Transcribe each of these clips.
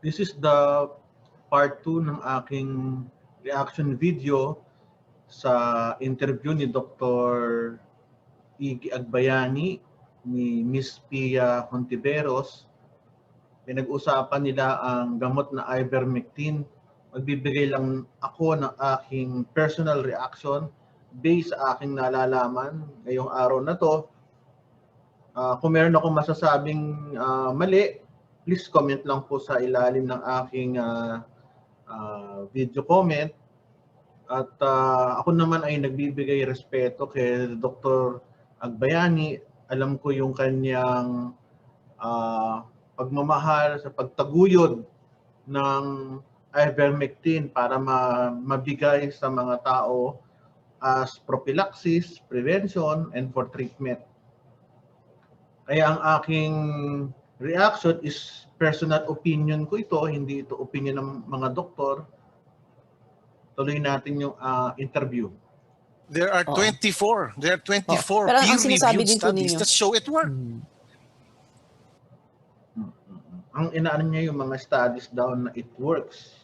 This is the part 2 ng aking reaction video sa interview ni Dr. Agbayani ni Miss PIA Hontiveros. Pinag-usapan nila ang gamot na ivermectin. Magbibigay lang ako ng aking personal reaction based sa aking nalalaman ngayong araw na to. Kung meron akong masasabing mali, please comment lang po sa ilalim ng aking video comment. At ako naman ay nagbibigay respeto kay Dr. Agbayani. Alam ko yung kanyang pagmamahal sa pagtaguyod ng ivermectin para mabigay sa mga tao as prophylaxis, prevention, and for treatment. Kaya ang aking reaction is personal opinion ko ito, hindi ito opinion ng mga doktor. Tuloy natin yung interview. There are 24. There are 24 peer-reviewed studies that show it works. Ang inaano niya yung mga studies daw na it works.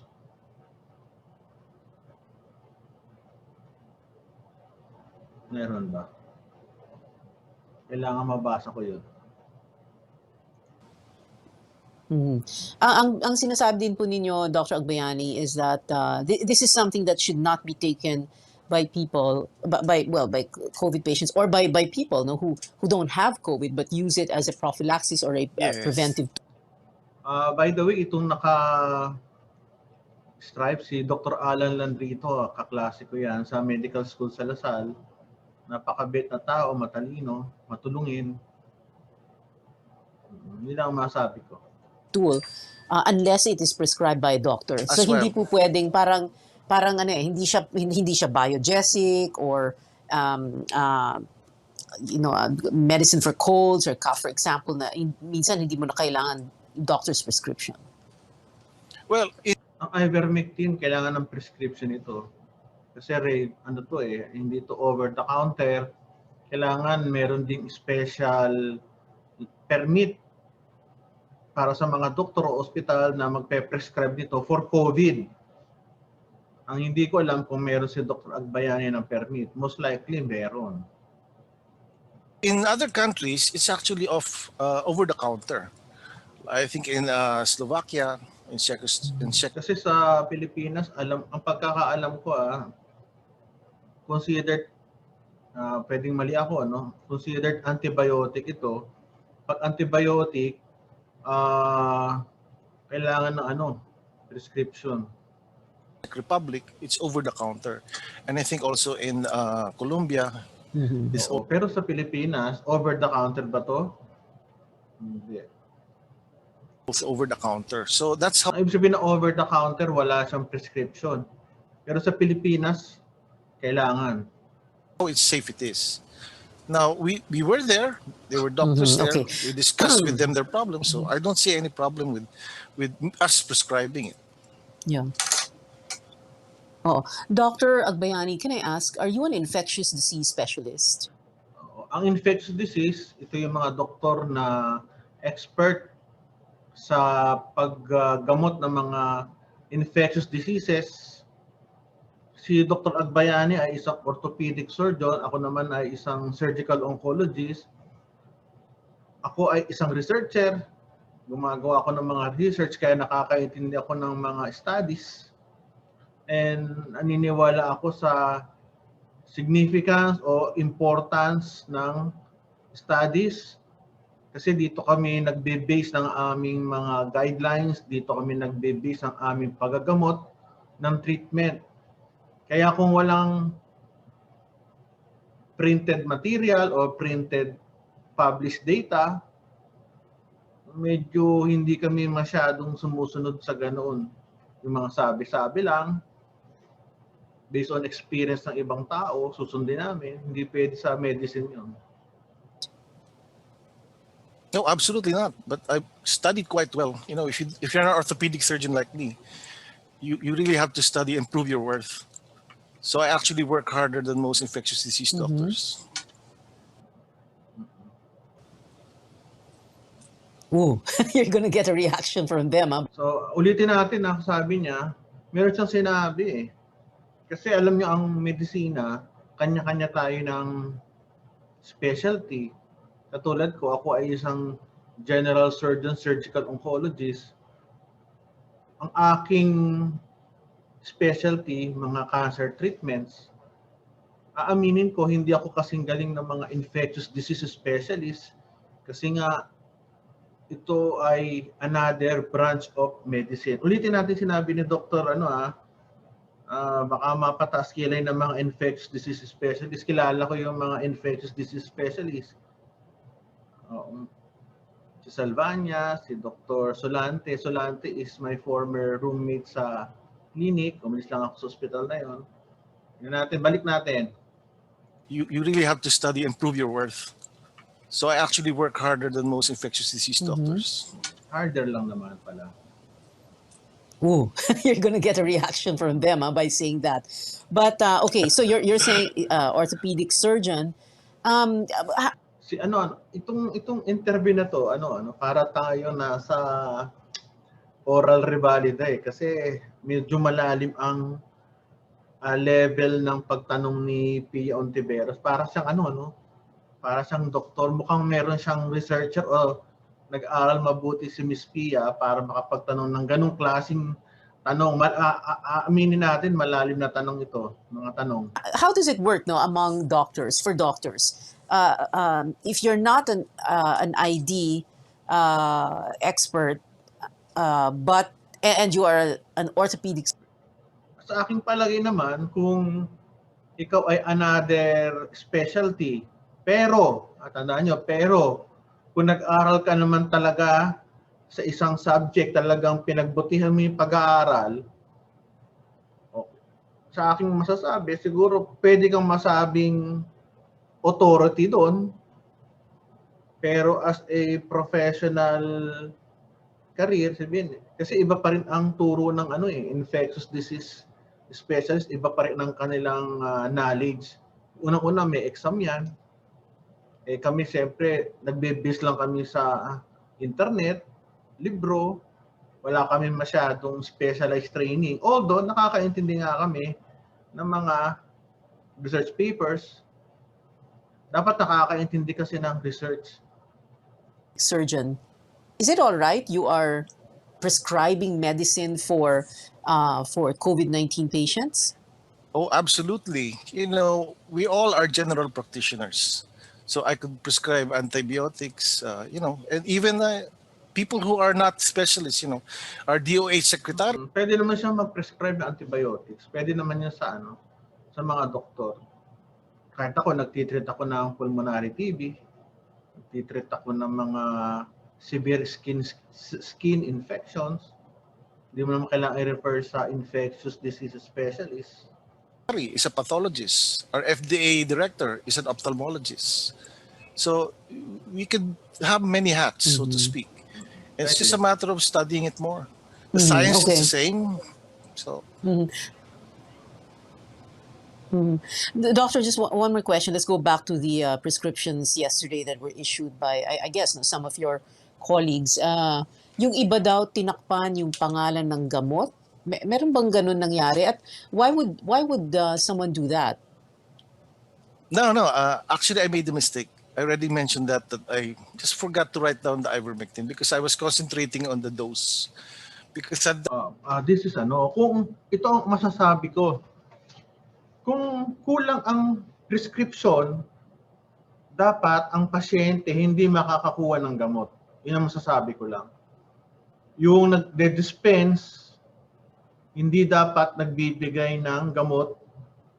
Meron ba? Kailangan mabasa ko yun. Ang sinasabi din po ninyo, Dr. Agbayani, is that this is something that should not be taken by people, by COVID patients, or by people who don't have COVID but use it as a prophylaxis or a preventive. By the way, itong naka-stripe si Dr. Alan Landrito, kaklase ko yan sa Medical School sa Lasal. Napakabait na tao, matalino, matulungin. Hindi lang masabi ko. Tool unless it is prescribed by a doctor. So hindi po pwedeng parang ano hindi siya biogesic or medicine for colds or cough, for example, na minsan hindi mo na kailangan doctor's prescription. Well, ang ivermectin kailangan ng prescription ito. Kasi hindi to over the counter. Kailangan meron ding special permit para sa mga doktor o ospital na magpe-prescribe nito for COVID. Ang hindi ko alam kung meron si Dr. Agbayani ng permit. Most likely meron. In other countries, it's actually over the counter. I think in Slovakia, in Czech. Kasi sa Pilipinas, ang pagkakaalam ko considered, pwedeng mali ako, considered antibiotic ito. Pag antibiotic, kailangan ng prescription. Republic, it's over the counter. And I think also in Colombia, pero sa Pilipinas, over the counter ba to? Hindi. It's over the counter. So that's how... Ibig sabihin na over the counter, wala siyang prescription. Pero sa Pilipinas, kailangan. How it's safe it is. Now, we were there. There were doctors there. We discussed with them their problems. So I don't see any problem with us prescribing it. Yeah. Dr. Agbayani, can I ask, are you an infectious disease specialist? Ang infectious disease, ito yung mga doktor na expert sa paggamot ng mga infectious diseases. Si Dr. Agbayani ay isang orthopedic surgeon. Ako naman ay isang surgical oncologist. Ako ay isang researcher. Gumagawa ako ng mga research kaya nakakaintindi ako ng mga studies. And naniniwala ako sa significance o importance ng studies. Kasi dito kami nagbe-base ng aming mga guidelines. Dito kami nagbe-base ng aming paggagamot ng treatment. Kaya kung walang printed material o printed published data, medyo hindi kami masyadong sumusunod sa ganoon. Yung mga sabi-sabi lang, based on experience ng ibang tao, susundin namin. Hindi pwede sa medicine yun. No, absolutely not. But I studied quite well. If you're an orthopedic surgeon like me, you really have to study and prove your worth. So I actually work harder than most infectious disease doctors. Ooh, you're gonna get a reaction from them, huh? So, ulitin natin na sabi niya, meron siyang sinabi eh. Kasi alam niyo ang medisina, kanya-kanya tayo ng specialty. Katulad ko, ako ay isang general surgeon, surgical oncologist. Ang aking specialty, mga cancer treatments. Aaminin ko, hindi ako kasing galing ng mga infectious disease specialist kasi nga ito ay another branch of medicine. Ulitin natin sinabi ni Dr. Baka mapataas kilay ng mga infectious disease specialist. Kilala ko yung mga infectious disease specialist. Si Salvania, si Dr. Solante. Solante is my former roommate sa clinic. Umalis lang ako sa hospital na yon. Balik natin. You really have to study and prove your worth. So I actually work harder than most infectious disease doctors. Harder lang naman pala. Ooh, you're gonna get a reaction from them, huh, by saying that. But okay, so you're saying orthopedic surgeon. Itong interview na to, para tayo nasa oral rivalida eh. Kasi medyo malalim ang level ng pagtanong ni PIA Hontiveros. Para siyang para siyang doktor. Mukhang meron siyang researcher o nag-aral mabuti si Miss PIA para makapagtanong ng ganong klaseng tanong. Aminin natin, malalim na tanong ito, mga tanong. How does it work, no, among doctors, for doctors? If you're not an ID expert, and you are an orthopedic. Sa aking palagay naman, kung ikaw ay another specialty, pero, tandaan nyo, pero, kung nag-aral ka naman talaga sa isang subject, talagang pinagbutihan mo yung pag-aaral, sa aking masasabi, siguro pwede kang masabing authority doon, pero as a professional career, sabihin, kasi iba pa rin ang turo ng infectious disease specialist, iba pa rin ang kanilang knowledge. Unang-una, may exam yan. Kami siyempre, nagbe-base lang kami sa internet, libro, wala kami masyadong specialized training. Although, nakakaintindi nga kami ng mga research papers. Dapat nakakaintindi kasi ng research. Surgeon, is it all right you are prescribing medicine for COVID-19 patients? Oh, absolutely. We all are general practitioners. So I could prescribe antibiotics, and even people who are not specialists, our DOH secretary. Pwede naman siyang mag-prescribe ng antibiotics. Pwede naman yan sa mga doktor. Kahit ako, nagtitreat ako ng pulmonary TB. Nagtitreat ako ng mga severe skin infections. Hindi mo naman kailangan i-refer sa infectious disease specialist. Is a pathologist. Our FDA director is an ophthalmologist. So we could have many hats, so to speak. It's just a matter of studying it more. The science is the same. So. Doctor, just one more question. Let's go back to the prescriptions yesterday that were issued by, I guess, some of your colleagues. Yung iba daw tinakpan yung pangalan ng gamot. Meron bang ganun nangyari? At why would someone do that? No. Actually, I made a mistake. I already mentioned that I just forgot to write down the ivermectin because I was concentrating on the dose. Because this is kung ito ang masasabi ko. Kung kulang ang prescription, dapat ang pasyente hindi makakakuha ng gamot. Yun ang masasabi ko lang. Yung nagde-dispense, hindi dapat nagbibigay ng gamot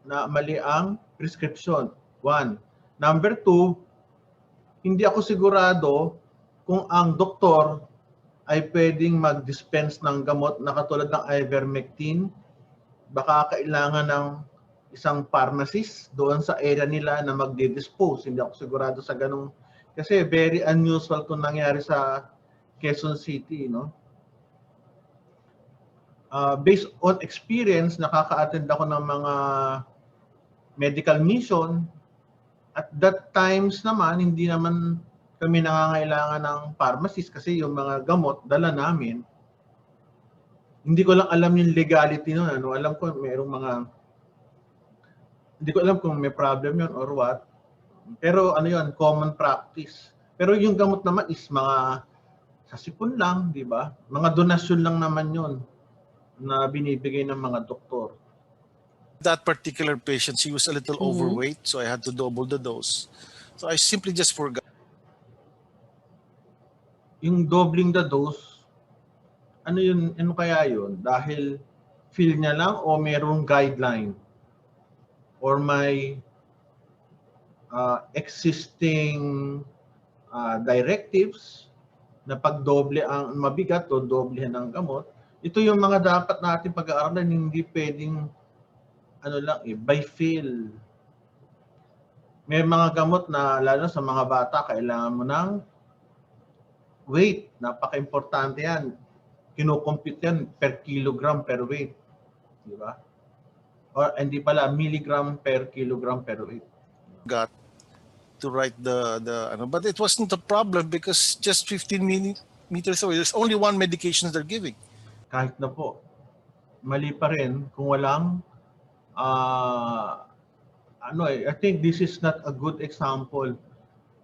na mali ang prescription. 1. Number 2, hindi ako sigurado kung ang doktor ay pwedeng mag-dispense ng gamot na katulad ng ivermectin. Baka kailangan ng isang pharmacist doon sa area nila na magdi-dispose. Hindi ako sigurado sa ganung, kasi very unusual kung nangyari sa Quezon City, no? Based on experience, nakaka-attend ako ng mga medical mission. At that times naman, hindi naman kami nangangailangan ng pharmacist kasi yung mga gamot dala namin. Hindi ko lang alam yung legality nun. Ano, alam ko mayroong mga, hindi ko alam kung may problem yun or what. Pero ano yun, common practice. Pero yung gamot naman is mga sa sipon lang, di ba? Mga donasyon lang naman yun na binibigay ng mga doktor. That particular patient, she was a little overweight, so I had to double the dose. So I simply just forgot. Yung doubling the dose, ano yun, ano kaya yun? Dahil feel niya lang o mayroong guideline? Or may existing directives na pag doble ang mabigat o doblehan ng gamot? Ito yung mga dapat natin pag-aaralan, hindi pwedeng ano lang by feel. May mga gamot na lalo sa mga bata, kailangan mo ng weight. Napaka-importante yan. Kino-compute yan per kilogram per weight. Di ba? Or hindi pala, milligram per kilogram per weight. Got to write but it wasn't a problem because just 15 meters away, there's only one medication they're giving. Kahit na po, mali pa rin kung walang I think this is not a good example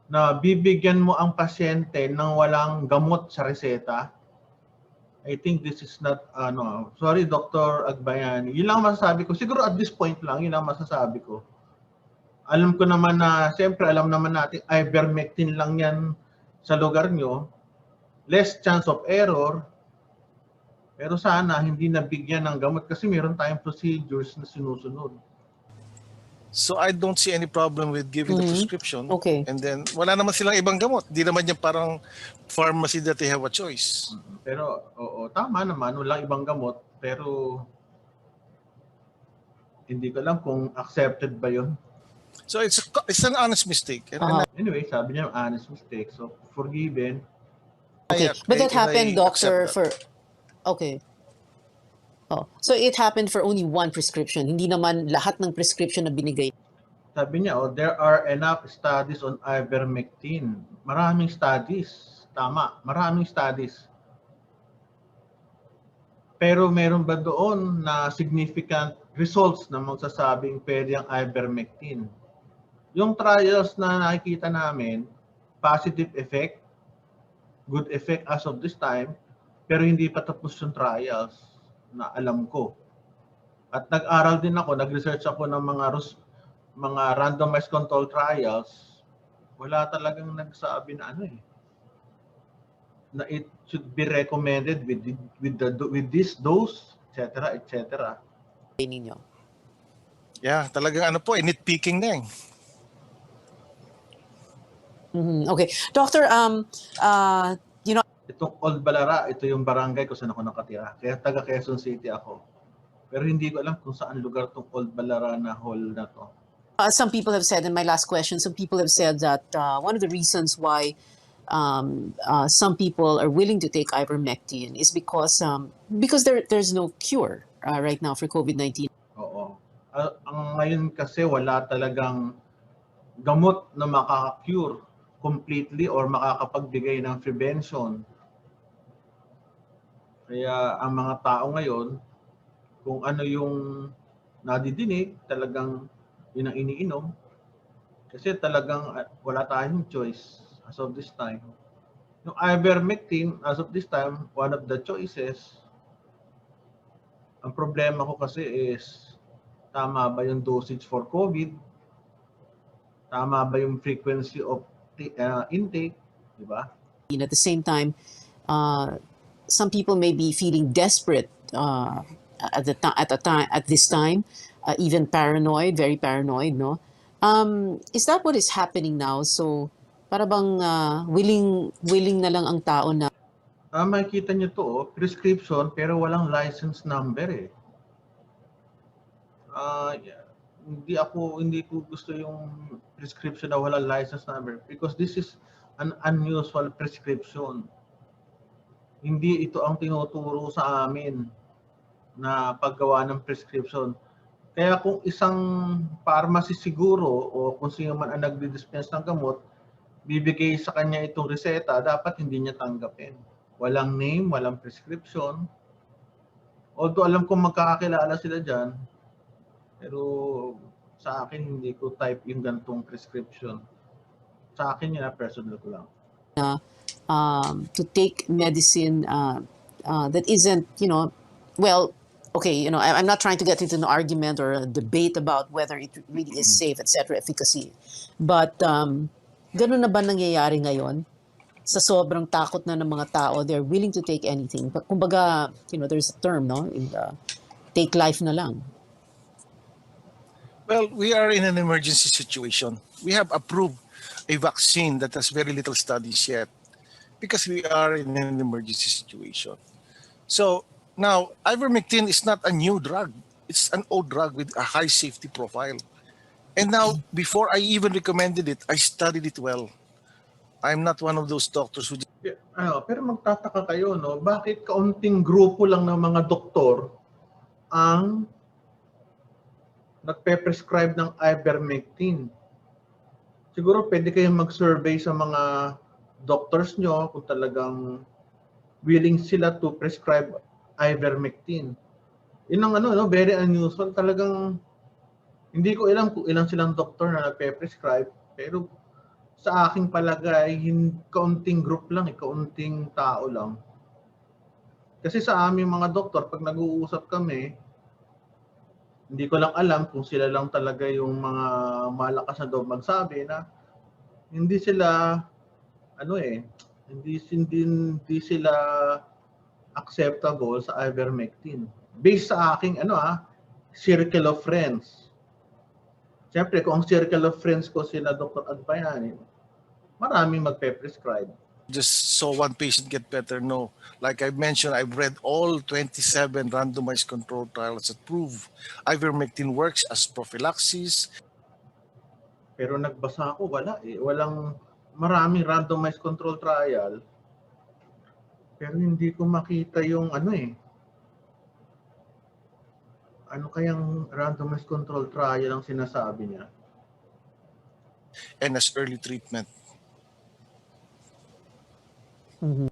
na bibigyan mo ang pasyente ng walang gamot sa reseta. I think this is not, sorry Dr. Agbayani. Yun lang masasabi ko. Siguro at this point lang, yun lang masasabi ko. Alam ko naman na, siyempre alam naman natin, ivermectin lang yan sa lugar nyo. Less chance of error. Pero sana hindi nabigyan ng gamot kasi meron tayong procedures na sinusunod. So I don't see any problem with giving the prescription. Okay. And then wala naman silang ibang gamot. Di naman yung parang pharmacy that they have a choice. Pero oo, tama naman, walang ibang gamot. Pero hindi ko alam kung accepted ba yun. So it's an honest mistake. And Anyway, sabi niya honest mistake. So forgiven. Okay, but that happened, I doctor, accept that. okay. Oh, so it happened for only one prescription. Hindi naman lahat ng prescription na binigay. Sabi niya, there are enough studies on ivermectin. Maraming studies. Tama, maraming studies. Pero meron ba doon na significant results na magsasabing pwede ang ivermectin? Yung trials na nakikita namin, positive effect, good effect as of this time, pero hindi pa tapos yung trials na alam ko. At nag-aral din ako, nag-research ako ng mga randomized control trials. Wala talagang nagsabi na na it should be recommended with this dose, etc., etc. Ninyo. Yeah, talagang nitpicking na eh. Okay. Doctor, Itong Old Balara, ito yung barangay kung saan ako nakatira. Kaya taga Quezon City ako. Pero hindi ko alam kung saan lugar itong Old Balara na hall na to. some people have said, and my last question, some people have said that one of the reasons why some people are willing to take ivermectin is because there's no cure right now for COVID-19. Oo. Ang ngayon kasi wala talagang gamot na makaka-cure completely or makakapagbigay ng prevention. Kaya ang mga tao ngayon, kung ano yung nadidinig, talagang yun ang iniinom. Kasi talagang wala tayong choice as of this time. Yung ivermectin, as of this time, one of the choices. Ang problema ko kasi is, tama ba yung dosage for COVID? Tama ba yung frequency of intake? Diba? At the same time, some people may be feeling desperate at this time, even paranoid, very paranoid, no? Is that what is happening now? So, para bang willing na lang ang tao na Makikita niyo to, prescription pero walang license number eh. Hindi ko gusto yung prescription na walang license number because this is an unusual prescription. Hindi ito ang tinuturo sa amin na paggawa ng prescription. Kaya kung isang pharmacy siguro o kung sino man ang nagdi-dispense ng gamot, bibigay sa kanya itong reseta, dapat hindi niya tanggapin. Walang name, walang prescription. Although alam kong magkakakilala sila dyan, pero sa akin hindi ko type yung gantong prescription. Sa akin yun, personal ko lang. To take medicine that isn't, well, okay, I'm not trying to get into an argument or a debate about whether it really is safe, etc., efficacy. But ganun na ba nangyayari ngayon? Sa sobrang takot na ng mga tao, they're willing to take anything. But kumbaga, there's a term, no? Take life na lang. Well, we are in an emergency situation. We have approved a vaccine that has very little studies yet because we are in an emergency situation. So now, ivermectin is not a new drug. It's an old drug with a high safety profile. And now, before I even recommended it, I studied it well. I'm not one of those doctors who... Pero magtataka kayo, no? Bakit kaunting grupo lang ng mga doktor ang nagpe-prescribe ng ivermectin? Siguro pwede kayong mag-survey sa mga doctors nyo kung talagang willing sila to prescribe ivermectin. Yun ang very unusual. Talagang hindi ko alam kung ilang silang doktor na nagpe-prescribe, pero sa aking palagay, kaunting group lang, kaunting tao lang. Kasi sa aming mga doktor, pag nag-uusap kami, hindi ko lang alam kung sila lang talaga yung mga malakas na daw magsabi na hindi sila, hindi sila acceptable sa ivermectin. Based sa aking, circle of friends. Siyempre, kung ang circle of friends ko sila Dr. Agbayani, maraming magpe-prescribe. Just saw one patient get better. No. Like I mentioned, I've read all 27 randomized controlled trials that prove ivermectin works as prophylaxis. Pero nagbasa ako, wala eh. Maraming randomized controlled trial. Pero hindi ko makita yung ano kayang randomized controlled trial ang sinasabi niya? And as early treatment.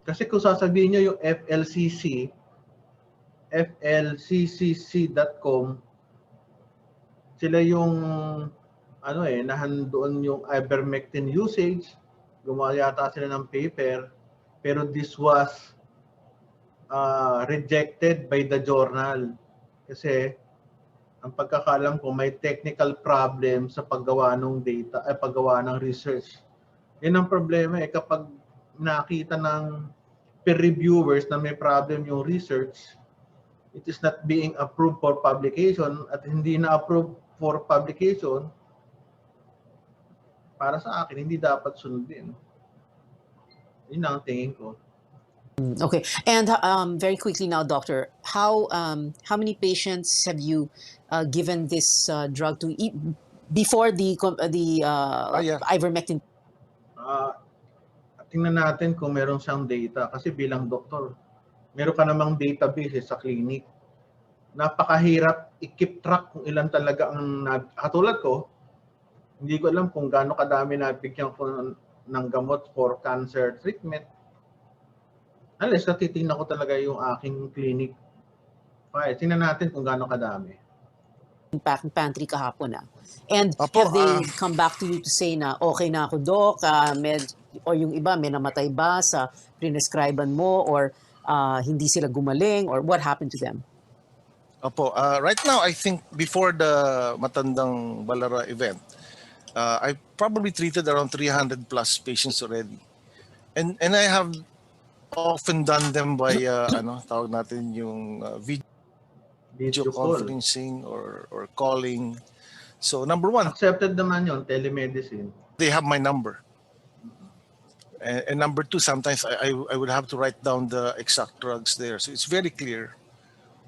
Kasi kung sasabihin niyo yung flccc.com, sila yung nahandoon yung ivermectin usage, gumawa yata sila ng paper, pero this was rejected by the journal kasi ang pagkakalam ko may technical problem sa paggawa ng data, paggawa ng research. Yan ang problema kapag nakita ng peer reviewers na may problem yung research, it is not being approved for publication at hindi na approved for publication, para sa akin, hindi dapat sundin. Yun ang tingin ko. Okay. And very quickly now, doctor, how many patients have you given this drug to eat before the ivermectin? Tingnan natin kung meron siyang data kasi bilang doktor, meron ka namang database sa clinic. Napakahirap i-keep track kung ilan talaga ang katulad ko. Hindi ko alam kung gaano kadami nabigyan ko ng gamot for cancer treatment. Unless natitingnan ko talaga yung aking clinic file. Tingnan natin kung gaano kadami. Pantry kahapon And have they come back to you to say na okay na ako, doc, or yung iba may namatay ba sa prescribean mo, or hindi sila gumaling, or what happened to them? Right now, I think before the Matandang Balara event, I probably treated around 300 plus patients already. And I have often done them by tawag natin yung video conferencing or calling. So number one, accepted naman yon, telemedicine. They have my number. And number two, sometimes I would have to write down the exact drugs there. So it's very clear.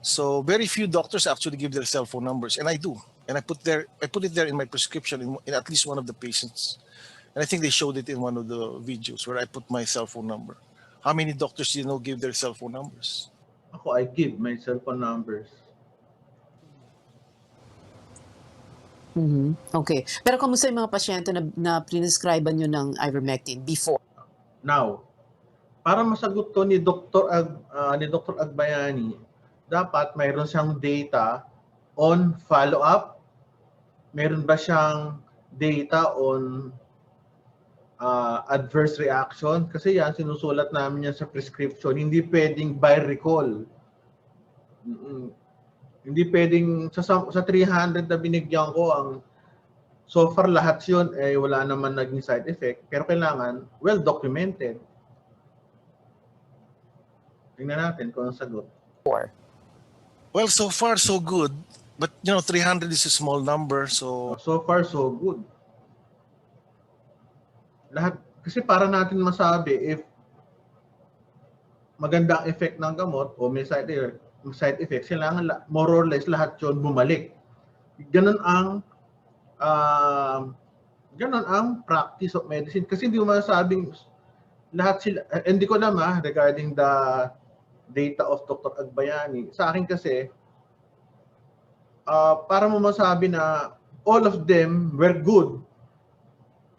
So very few doctors actually give their cell phone numbers, and I do. And I put it there in my prescription in at least one of the patients. And I think they showed it in one of the videos where I put my cell phone number. How many doctors do you know give their cell phone numbers? Ako, I give my cell phone numbers. Okay. Pero kamusta yung mga pasyente na prescribe nyo ng ivermectin before? Now, para masagot to ni Dr. Agbayani, dapat mayroon siyang data on follow-up, meron ba siyang data on adverse reaction, kasi yan sinusulat namin yan sa prescription. Hindi pwedeng by recall. Hindi pwedeng sa 300 na binigyan ko, ang so far lahat yun wala naman naging side effect, pero kailangan well documented. Tingnan natin kung ang sagot. Well, so far so good, but 300 is a small number, so So far so good. Lahat kasi para natin masabi if maganda ang effect ng gamot o may side effects, kailangan more or less lahat 'yon bumalik. Ganun ang practice of medicine, kasi hindi mo masabing lahat sila, hindi ko naman regarding the data of Dr. Agbayani. Sa akin kasi para mo masabi na all of them were good,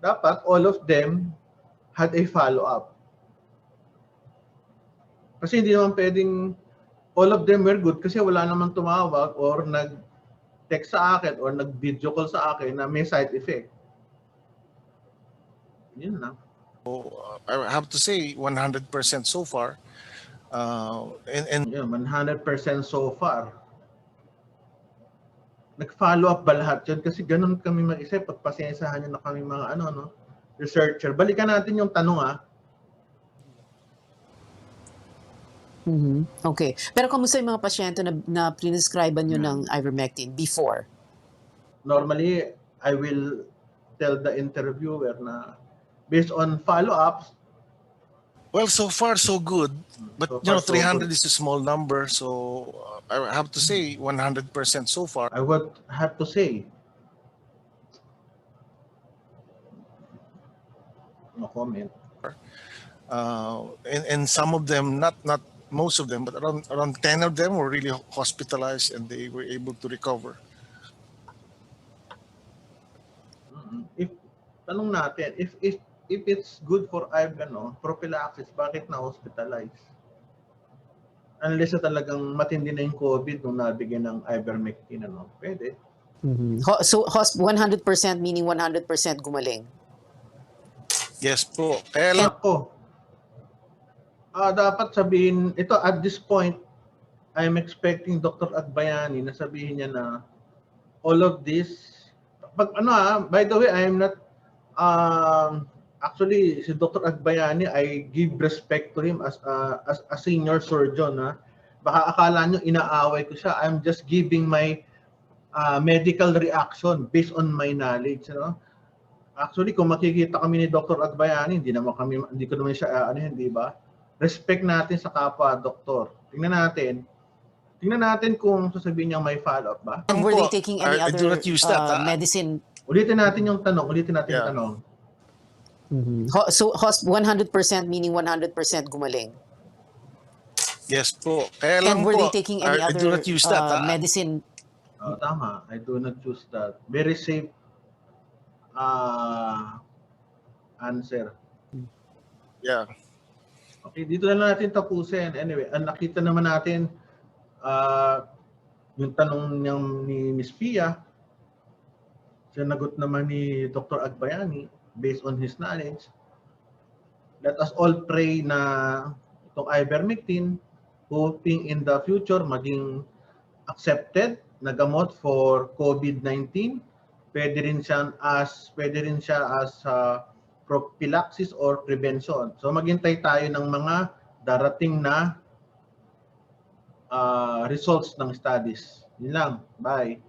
dapat all of them had a follow-up. Kasi hindi naman pwedeng all of them were good kasi wala naman tumawag or nag-text sa akin or nag-video call sa akin na may side effect. Yun lang. I have to say 100% so far. And yeah, 100% so far. Nag-follow up ba lahat yun? Kasi ganun kami mag-isip. Pagpasensyahan nyo na kami mga researcher. Balikan natin yung tanong Okay. Pero kamusta yung mga pasyente na prescribe nyo ng ivermectin before? Normally, I will tell the interviewer na based on follow-ups. Well, so far so good, but So far, so 300 good. is a small number, so I have to say 100% so far. I would have to say no comment. And some of them, not most of them, but around 10 of them were really hospitalized and they were able to recover. If tanong natin, if it's good for prophylaxis, bakit na hospitalize? Unless na talagang matindi na yung COVID nung nabigyan ng ivermectin, pwede. So 100% meaning 100% gumaling? Yes po. Kaya lang Ako, dapat sabihin, ito at this point, I'm expecting Dr. Agbayani na sabihin niya na all of this, by the way, I am not, actually, si Dr. Agbayani, I give respect to him as a senior surgeon. Baka akala nyo inaaway ko siya. I'm just giving my medical reaction based on my knowledge. Actually, kung makikita kami ni Dr. Agbayani, hindi ko naman siya, hindi ba? Respect natin sa kapwa doktor. Tingnan natin kung sasabihin niyang may follow-up ba. And were they taking any I do other not use that, medicine? Ulitin natin yung tanong. Yung tanong. So 100% meaning 100% gumaling? yes po. Kaya lang And were po, they taking any I do other not use that. medicine? Tama. I do not use that. Very safe answer. Yeah. Okay, dito na lang natin tapusin. Anyway, nakita naman natin yung tanong niyang ni Miss PIA. Sinagot naman ni Dr. Agbayani based on his knowledge. Let us all pray na itong ivermectin, hoping in the future maging accepted na gamot for COVID-19. Pwede rin siya as prophylaxis or prevention. So maghintay tayo ng mga darating na results ng studies. Yun lang. Bye.